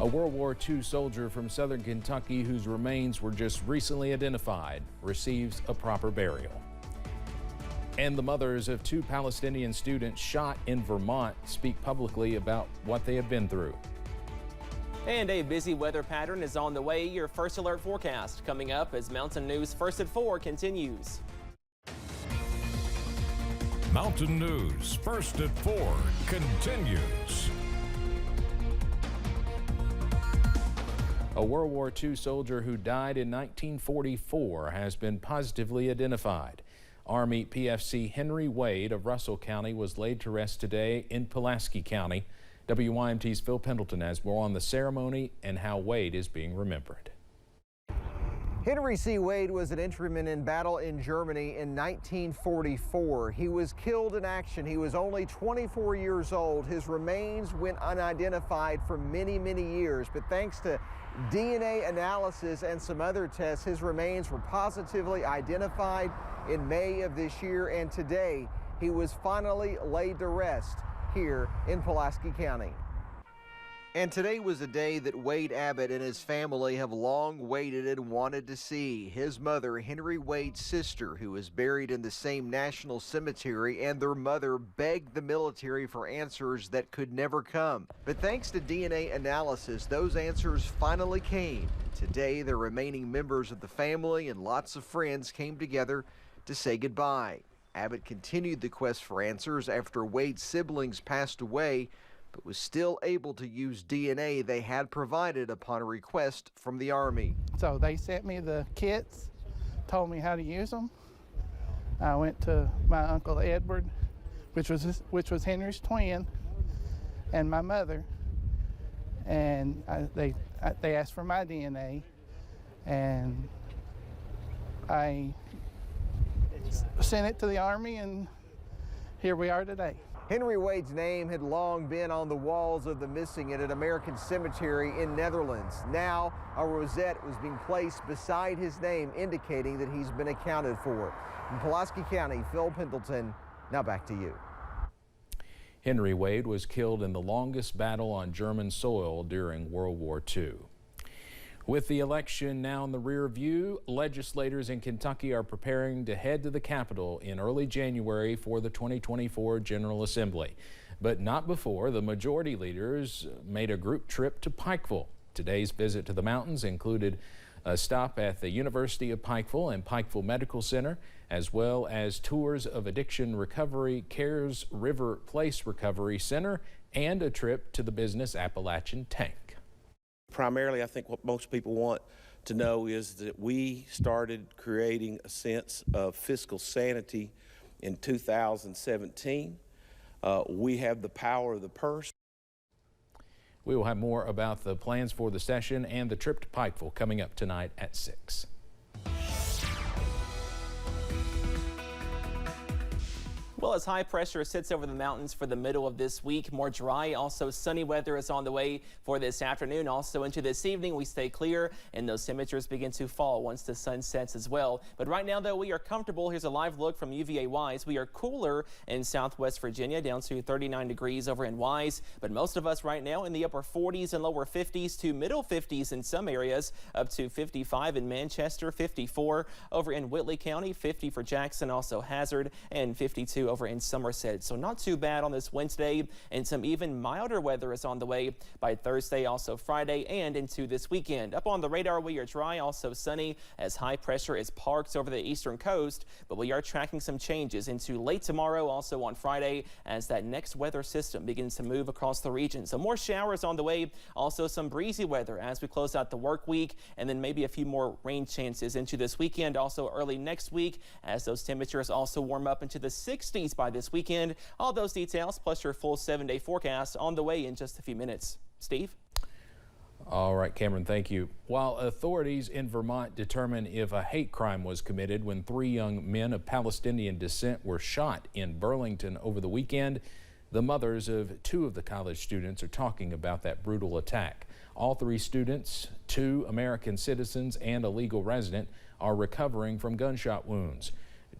A World War II soldier from southern Kentucky whose remains were just recently identified receives a proper burial. And the mothers of 2 Palestinian students shot in Vermont speak publicly about what they have been through. And a busy weather pattern is on the way. Your first alert forecast coming up as Mountain News First at 4 continues. Mountain News First at 4 continues. A World War II soldier who died in 1944 has been positively identified. Army PFC Henry Wade of Russell County was laid to rest today in Pulaski County. WYMT's Phil Pendleton has more on the ceremony and how Wade is being remembered. Henry C. Wade was an infantryman in battle in Germany in 1944. He was killed in action. He was only 24 years old. His remains went unidentified for many, many years, but thanks to DNA analysis and some other tests, his remains were positively identified in May of this year, and today he was finally laid to rest here in Pulaski County. And today was a day that Wade Abbott and his family have long waited and wanted to see. His mother, Henry Wade's sister, who is buried in the same national cemetery, and their mother begged the military for answers that could never come. But thanks to DNA analysis, those answers finally came. Today, the remaining members of the family and lots of friends came together to say goodbye. Abbott continued the quest for answers after Wade's siblings passed away, but was still able to use DNA they had provided upon a request from the Army. So they sent me the kits, told me how to use them. I went to my Uncle Edward, which was Henry's twin, and my mother, and they asked for my DNA, and I sent it to the Army, and here we are today. Henry Wade's name had long been on the walls of the missing at an American cemetery in Netherlands. Now, a rosette was being placed beside his name, indicating that he's been accounted for. In Pulaski County, Phil Pendleton, now back to you. Henry Wade was killed in the longest battle on German soil during World War II. With the election now in the rear view, legislators in Kentucky are preparing to head to the Capitol in early January for the 2024 General Assembly. But not before the majority leaders made a group trip to Pikeville. Today's visit to the mountains included a stop at the University of Pikeville and Pikeville Medical Center, as well as tours of Addiction Recovery Cares River Place Recovery Center and a trip to the business Appalachian Tank. Primarily, I think what most people want to know is that we started creating a sense of fiscal sanity in 2017. We have the power of the purse. We will have more about the plans for the session and the trip to Pikeville coming up tonight at 6. Well, as high pressure sits over the mountains for the middle of this week, more dry, also sunny weather is on the way for this afternoon. Also into this evening, we stay clear and those temperatures begin to fall once the sun sets as well. But right now, though, we are comfortable. Here's a live look from UVA Wise. We are cooler in Southwest Virginia, down to 39 degrees over in Wise. But most of us right now in the upper 40s and lower 50s to middle 50s in some areas, up to 55 in Manchester, 54 over in Whitley County, 50 for Jackson, also Hazard, and 52 over in Somerset. So not too bad on this Wednesday, and some even milder weather is on the way by Thursday, also Friday, and into this weekend. Up on the radar, we are dry, also sunny as high pressure is parked over the eastern coast, but we are tracking some changes into late tomorrow, also on Friday, as that next weather system begins to move across the region. So more showers on the way, also some breezy weather as we close out the work week, and then maybe a few more rain chances into this weekend, also early next week, as those temperatures also warm up into the 60s by this weekend. All those details plus your full 7-day forecast on the way in just a few minutes. Steve? All right, Cameron, thank you. While authorities in Vermont determine if a hate crime was committed when 3 young men of Palestinian descent were shot in Burlington over the weekend, the mothers of 2 of the college students are talking about that brutal attack. All 3 students, 2 American citizens and a legal resident, are recovering from gunshot wounds.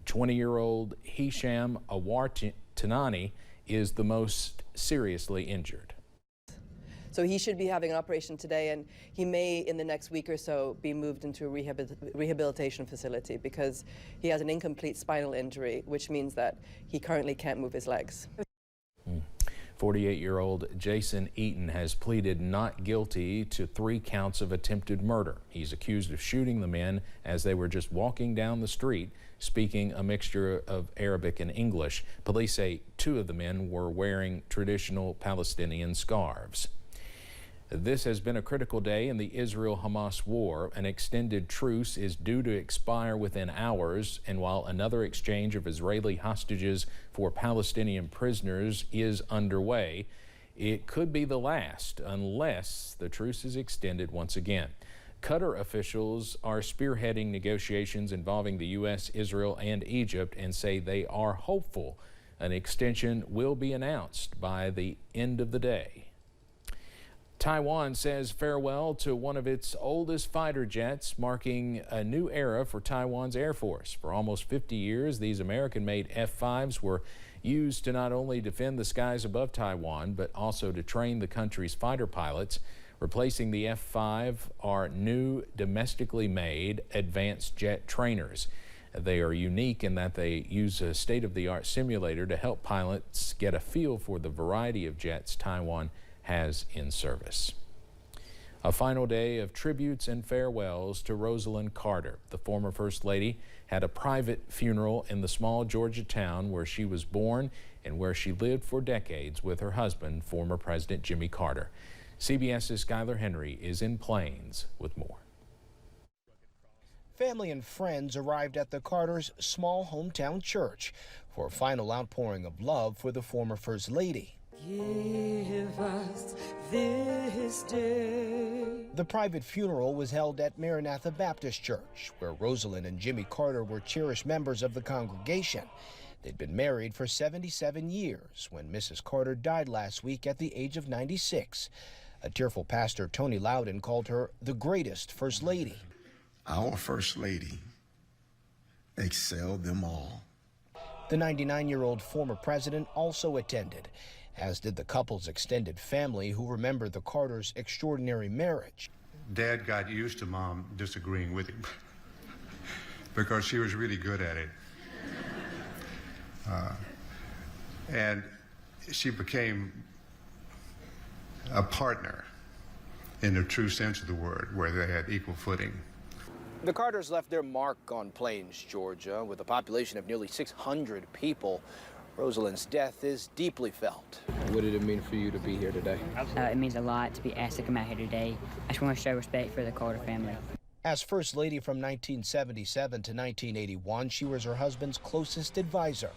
20-year-old Hisham Awartanani is the most seriously injured. So he should be having an operation today, and he may, in the next week or so, be moved into a rehabilitation facility because he has an incomplete spinal injury, which means that he currently can't move his legs. 48-year-old Jason Eaton has pleaded not guilty to 3 counts of attempted murder. He's accused of shooting the men as they were just walking down the street, speaking a mixture of Arabic and English. Police say 2 of the men were wearing traditional Palestinian scarves. This has been a critical day in the Israel-Hamas war. An extended truce is due to expire within hours, and while another exchange of Israeli hostages for Palestinian prisoners is underway, it could be the last unless the truce is extended once again. Qatar officials are spearheading negotiations involving the U.S., Israel, and Egypt and say they are hopeful an extension will be announced by the end of the day. Taiwan says farewell to one of its oldest fighter jets, marking a new era for Taiwan's Air Force. For almost 50 years, these American-made F-5s were used to not only defend the skies above Taiwan, but also to train the country's fighter pilots. Replacing the F-5 are new domestically made advanced jet trainers. They are unique in that they use a state-of-the-art simulator to help pilots get a feel for the variety of jets Taiwan has in service. A final day of tributes and farewells to Rosalind Carter. The former First Lady had a private funeral in the small Georgia town where she was born and where she lived for decades with her husband, former President Jimmy Carter. CBS's Skylar Henry is in Plains with more. Family and friends arrived at the Carters' small hometown church for a final outpouring of love for the former First Lady. Give us this day. The private funeral was held at Maranatha Baptist Church, where Rosalind and Jimmy Carter were cherished members of the congregation. They'd been married for 77 years when Mrs. Carter died last week at the age of 96. A tearful pastor, Tony Loudon, called her the greatest First Lady. Our First Lady excelled them all. The 99-year-old former president also attended, as did the couple's extended family who remember the Carters' extraordinary marriage. Dad got used to Mom disagreeing with him because she was really good at it. And she became a partner in the true sense of the word, where they had equal footing. The Carters left their mark on Plains, Georgia, with a population of nearly 600 people. Rosalind's death is deeply felt. What did it mean for you to be here today? It means a lot to be asked to come out here today. I just want to show respect for the Carter family. As First Lady from 1977 to 1981, she was her husband's closest advisor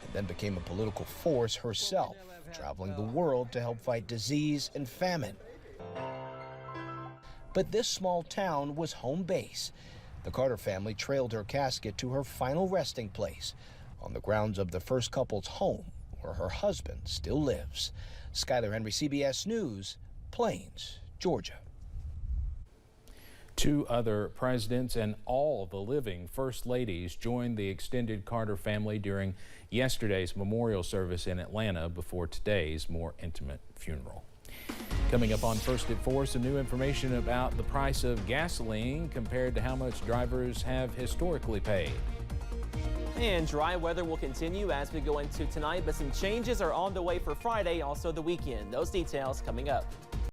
and then became a political force herself, traveling the world to help fight disease and famine. But this small town was home base. The Carter family trailed her casket to her final resting place on the grounds of the first couple's home, where her husband still lives. Skylar Henry, CBS News, Plains, Georgia. 2 other presidents and all the living First Ladies joined the extended Carter family during yesterday's memorial service in Atlanta before today's more intimate funeral. Coming up on First at 4, some new information about the price of gasoline compared to how much drivers have historically paid. And dry weather will continue as we go into tonight, but some changes are on the way for Friday, also the weekend. Those details coming up.